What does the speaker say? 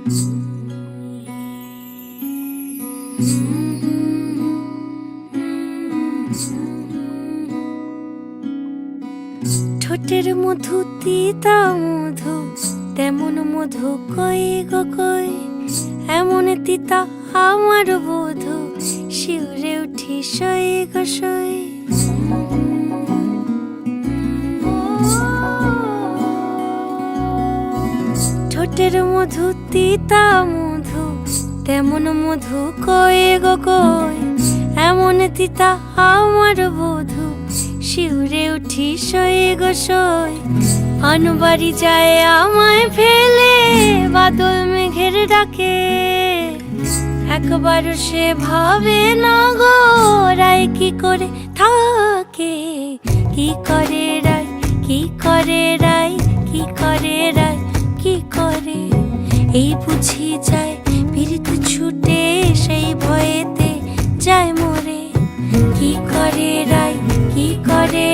ঠোঁটের মধু তিতা মধু, তেমন মধু কই গো কই, এমন তিতা আমার বধূ, শিউরে উঠি সই গো সই। ঠোঁটের মধু তিতা মধু, তেমন মধু কই গো কই, এমন তিতা আমার বধূ, শিউরে উঠি সই গো সই। আনবাড়ি যায় আমায় ফেলে, বাদল মেঘের ডাকে, একবারও সে ভাবে না গো রায় কি করে থাকে। কি করে রায়, কি করে রায়, কি করে রায়, কি করে, এই বুঝি যায় পীড়িত ছুটে, সেই ভয়েতে যায় মরে। কি করে রায়, কি করে